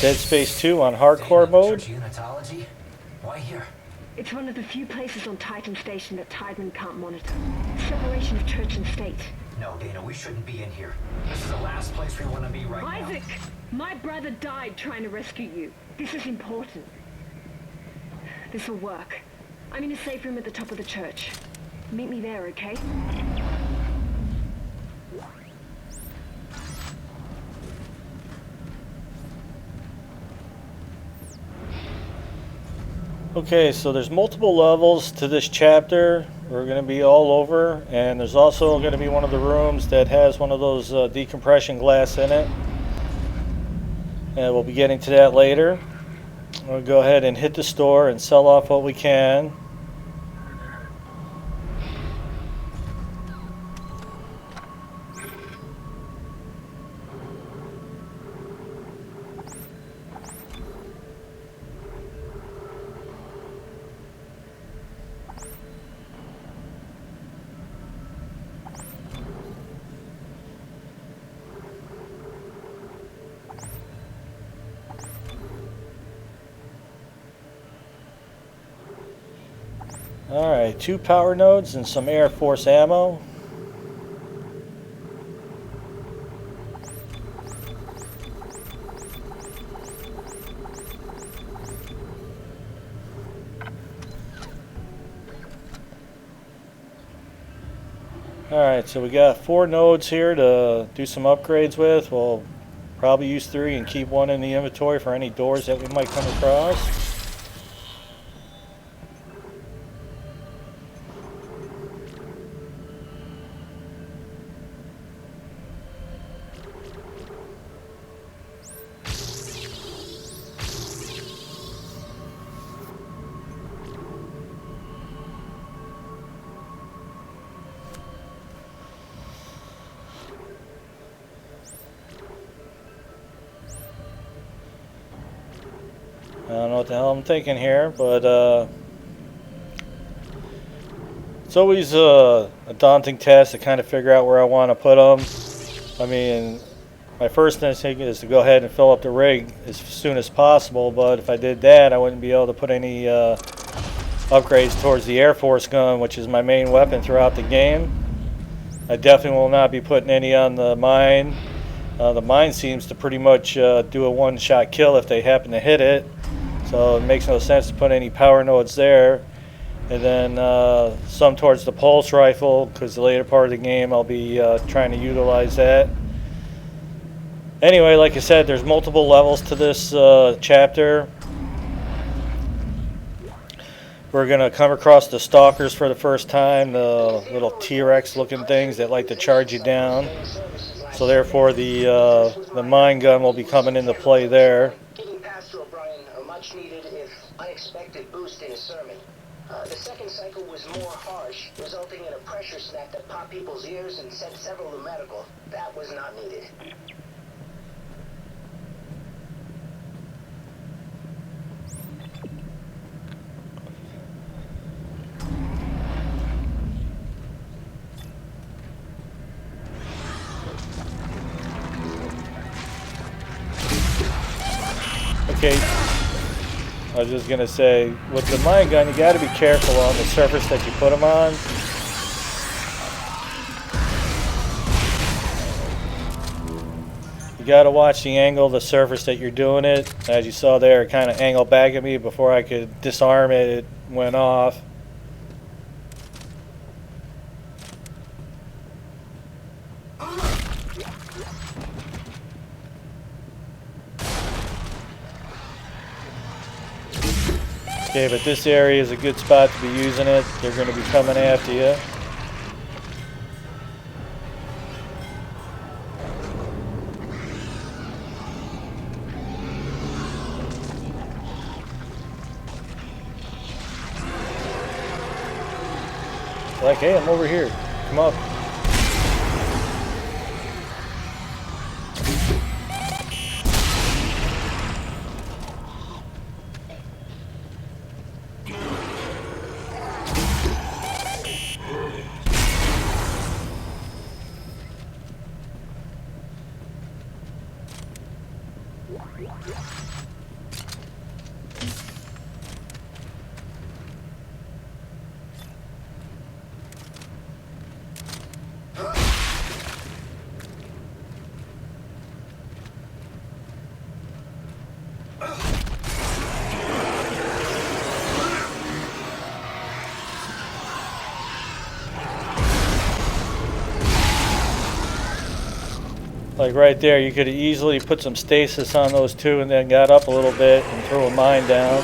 Dead Space 2 on hardcore mode. Why here? It's one of the few places on Titan Station that Tideman can't monitor. Separation of church and state. No, Dana, we shouldn't be in here. This is the last place we want to be right now. Isaac! My brother died trying to rescue you. This is important. This will work. I'm in a safe room at the top of the church. Meet me there, okay? Okay, so there's multiple levels to this chapter. We're going to be all over, and there's also going to be one of the rooms that has one of those decompression glass in it. And we'll be getting to that later. We'll go ahead and hit the store and sell off what we can. Alright, 2 power nodes and some Air Force ammo. Alright, so we got 4 nodes here to do some upgrades with. We'll probably use 3 and keep 1 in the inventory for any doors that we might come across. I don't know what the hell I'm thinking here, but it's always a daunting task to kind of figure out where I want to put them. I mean, my first instinct is to go ahead and fill up the rig as soon as possible, but if I did that, I wouldn't be able to put any upgrades towards the Air Force gun, which is my main weapon throughout the game. I definitely will not be putting any on the mine. The mine seems to pretty much do a one-shot kill if they happen to hit it. So it makes no sense to put any power nodes there. And then some towards the pulse rifle, because the later part of the game I'll be trying to utilize that. Anyway, like I said, there's multiple levels to this chapter. We're going to come across the stalkers for the first time, the little T-Rex looking things that like to charge you down. So therefore the mine gun will be coming into play there. Needed if unexpected boost in a sermon. The second cycle was more harsh, resulting in a pressure snap that popped people's ears and sent several to medical. That was not needed. Okay. I was just going to say, with the mine gun, you got to be careful on the surface that you put them on. You got to watch the angle of the surface that you're doing it. As you saw there, it kind of angled back at me before I could disarm it. It went off. Okay, but this area is a good spot to be using it. They're going to be coming after you. Like, hey, I'm over here. Come up. Like right there, you could easily put some stasis on those two and then got up a little bit and threw a mine down.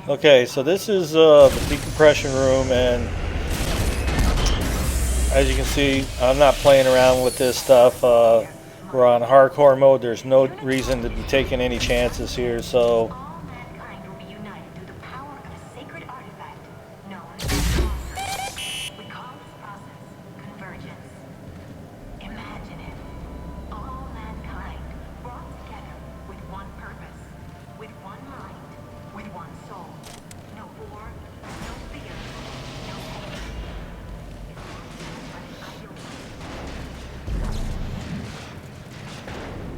Okay, so this is the decompression room, and as you can see, I'm not playing around with this stuff. We're on hardcore mode. There's no reason to be taking any chances here, so All mankind will be united through the power of a sacred artifact known as the We call this process convergence. Imagine it. All mankind brought together with one purpose, with one mind, with one soul. No war, no fear, no pain.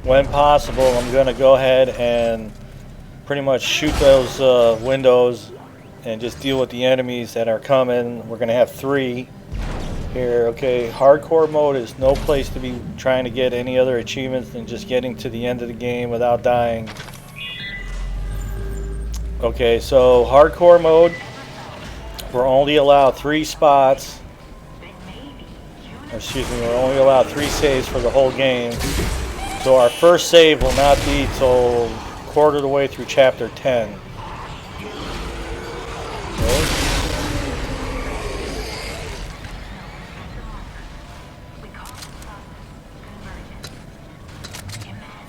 when possible, I'm going to go ahead and pretty much shoot those windows and just deal with the enemies that are coming. We're going to have 3 here. Okay, hardcore mode is no place to be trying to get any other achievements than just getting to the end of the game without dying. Okay, so hardcore mode, we're only allowed 3 spots. Excuse me, we're only allowed 3 saves for the whole game. So our first save will not be till quarter of the way through chapter 10.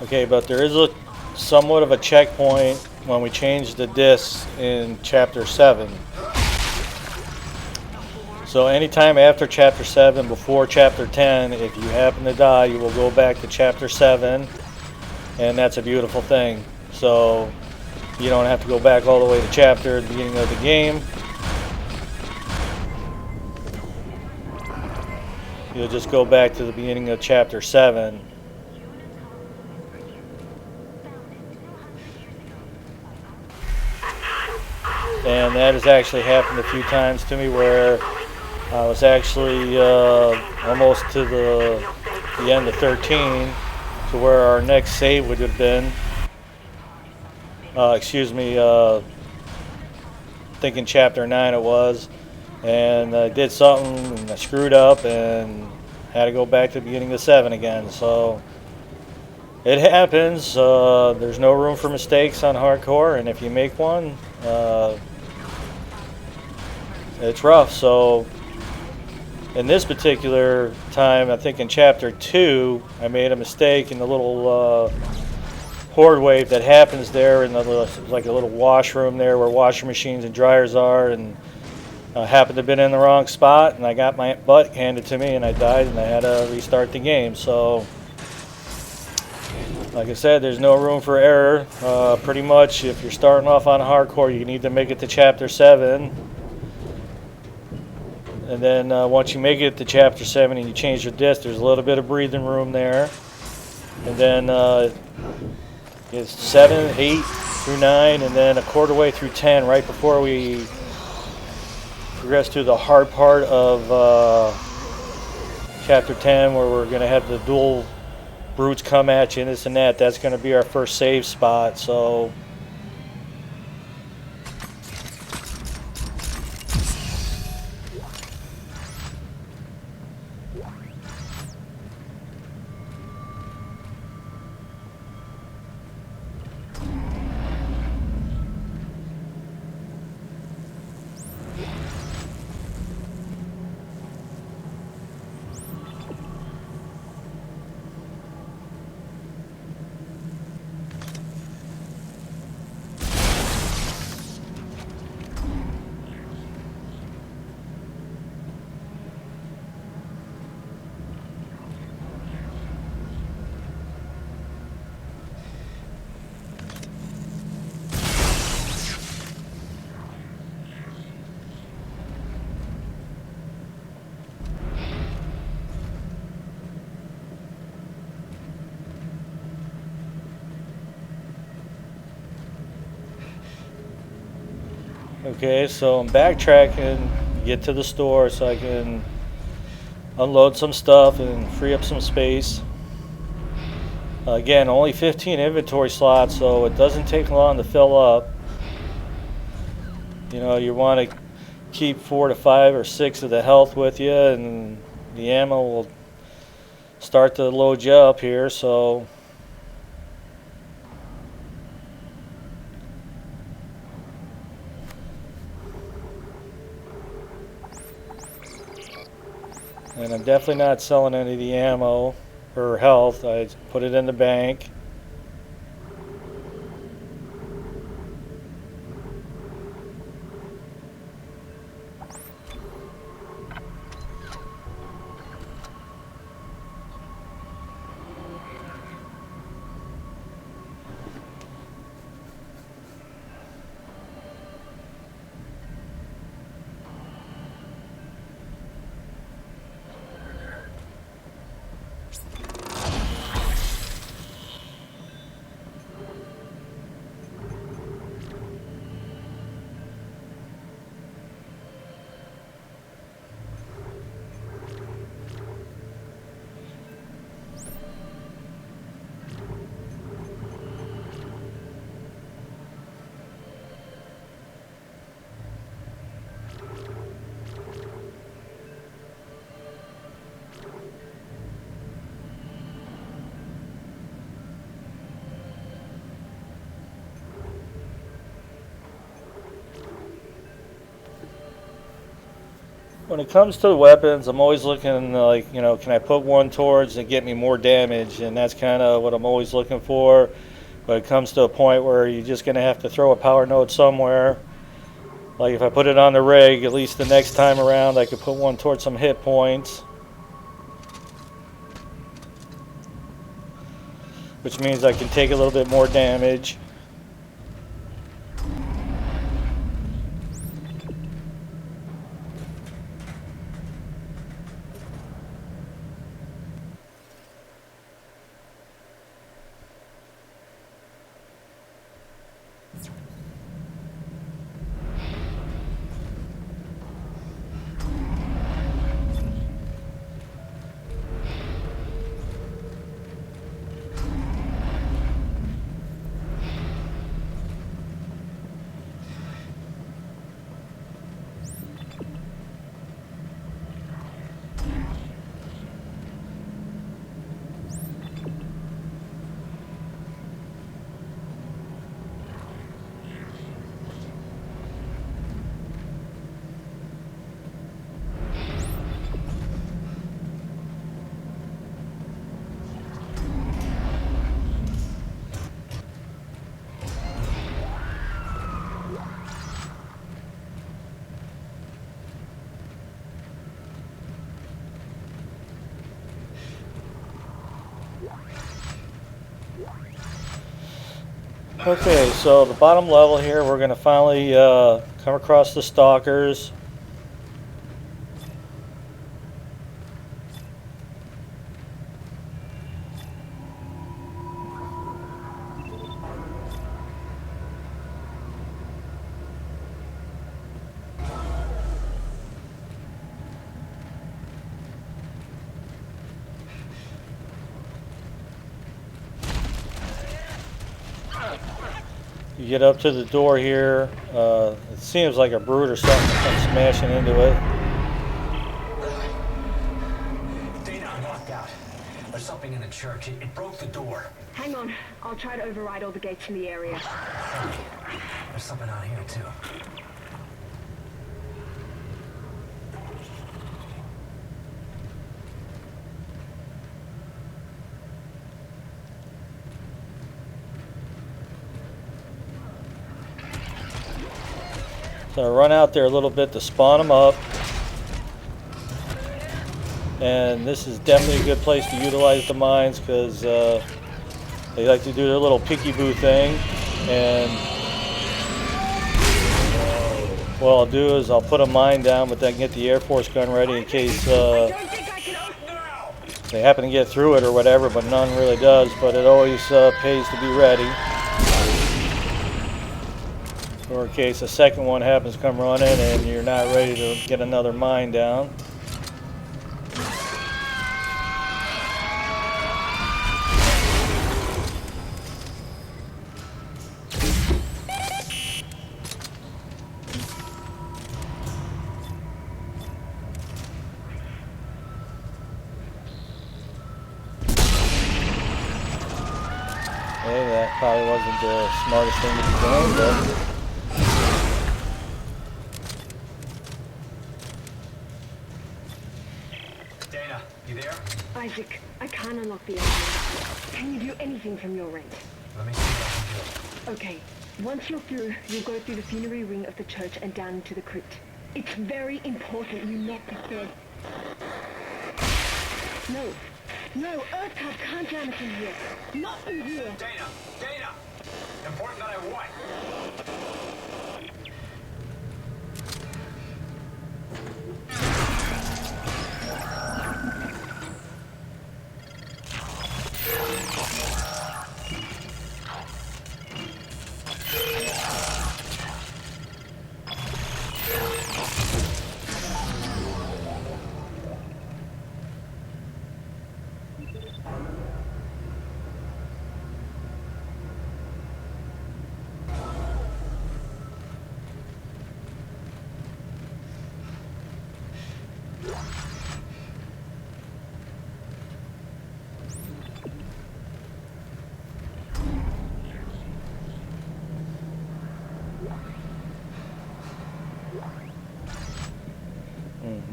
Okay, but there is a somewhat of a checkpoint when we change the discs in chapter 7. So anytime after chapter 7, before chapter 10, if you happen to die, you will go back to chapter 7, and that's a beautiful thing. So you don't have to go back all the way to chapter at the beginning of the game. You'll just go back to the beginning of chapter 7. And that has actually happened a few times to me where I was actually almost to the end of 13 to where our next save would have been. Thinking chapter 9 it was. And I did something and I screwed up and had to go back to the beginning of 7 again. So it happens. There's no room for mistakes on hardcore, and if you make one, it's rough. So in this particular time, I think in chapter 2, I made a mistake in the little horde wave that happens there in the like a little washroom there where washing machines and dryers are, and I happened to have been in the wrong spot, and I got my butt handed to me, and I died, and I had to restart the game. So Like I said, there's no room for error. Pretty much, if you're starting off on hardcore, you need to make it to Chapter 7. And then once you make it to Chapter 7 and you change your disc, there's a little bit of breathing room there. And then it's 7, 8 through 9, and then a quarter way through 10, right before we progress to the hard part of Chapter 10, where we're going to have the dual brutes come at you and this and that. That's going to be our first save spot. So okay, so I'm backtracking, get to the store so I can unload some stuff and free up some space. Again, only 15 inventory slots, so it doesn't take long to fill up. You know, you want to keep 4 to 5 or 6 of the health with you, and the ammo will start to load you up here. So and I'm definitely not selling any of the ammo or health. I put it in the bank. When it comes to the weapons, I'm always looking like, you know, can I put one towards and get me more damage? And that's kind of what I'm always looking for. But it comes to a point where you're just going to have to throw a power node somewhere. Like if I put it on the rig, at least the next time around I could put one towards some hit points. Which means I can take a little bit more damage. Okay, so the bottom level here, we're going to finally come across the stalkers. You get up to the door here. It seems like a brute or something comes smashing into it. Dana, I'm locked out. There's something in the church. It broke the door. Hang on. I'll try to override all the gates in the area. There's something out here, too. So I run out there a little bit to spawn them up. And this is definitely a good place to utilize the mines because they like to do their little peekaboo thing. And what I'll do is I'll put a mine down, but then get the Air Force gun ready in case they happen to get through it or whatever, but none really does. But it always pays to be ready. Or in case a second one happens to come running and you're not ready to get another mine down. Okay, that probably wasn't the smartest thing to be doing, but Dana, you there? Isaac, I can't unlock the engine. Can you do anything from your end? Let me see what I can do. Okay. Once you're through, you'll go through the funerary ring of the church and down into the crypt. It's very important you not disturb. No. No, Earth Cub can't jam us in here. Not in here. Dana! Dana! Important that I what?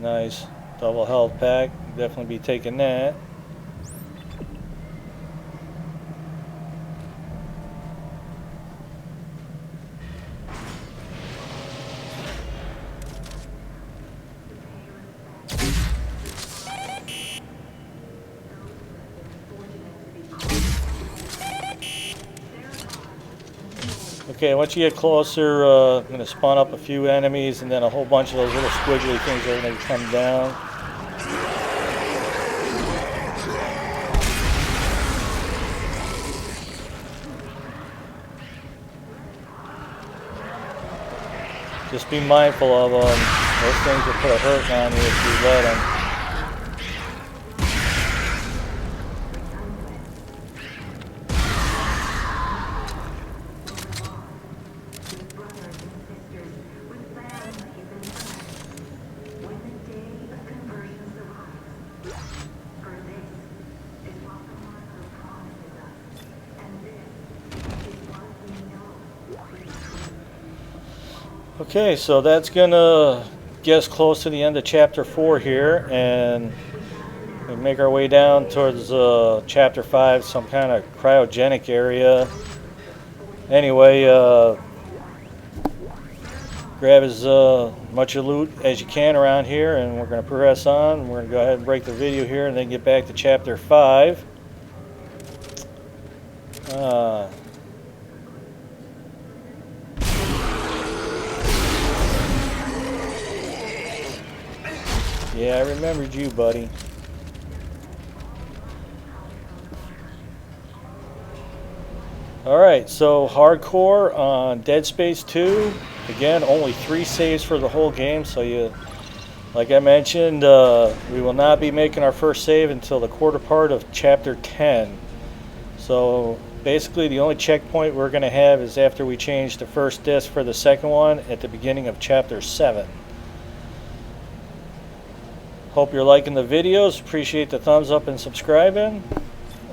Nice. Double health pack. Definitely be taking that. Okay, once you get closer, I'm going to spawn up a few enemies and then a whole bunch of those little squiggly things are going to come down. Just be mindful of them. Those things will put a hurt on you if you let them. Okay, so that's gonna get us close to the end of chapter 4 here, and we make our way down towards chapter 5, some kind of cryogenic area. Anyway, grab as much loot as you can around here, and we're going to progress on. We're going to go ahead and break the video here and then get back to chapter 5. Yeah, I remembered you, buddy. Alright, so hardcore on Dead Space 2. Again, only 3 saves for the whole game, so like I mentioned, we will not be making our first save until the quarter part of Chapter 10. So basically the only checkpoint we're going to have is after we change the first disc for the second one at the beginning of Chapter 7. Hope you're liking the videos. Appreciate the thumbs up and subscribing.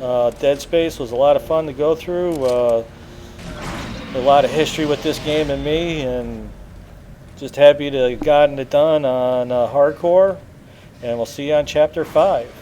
Dead Space was a lot of fun to go through. A lot of history with this game and me, and just happy to have gotten it done on hardcore. And we'll see you on Chapter 5.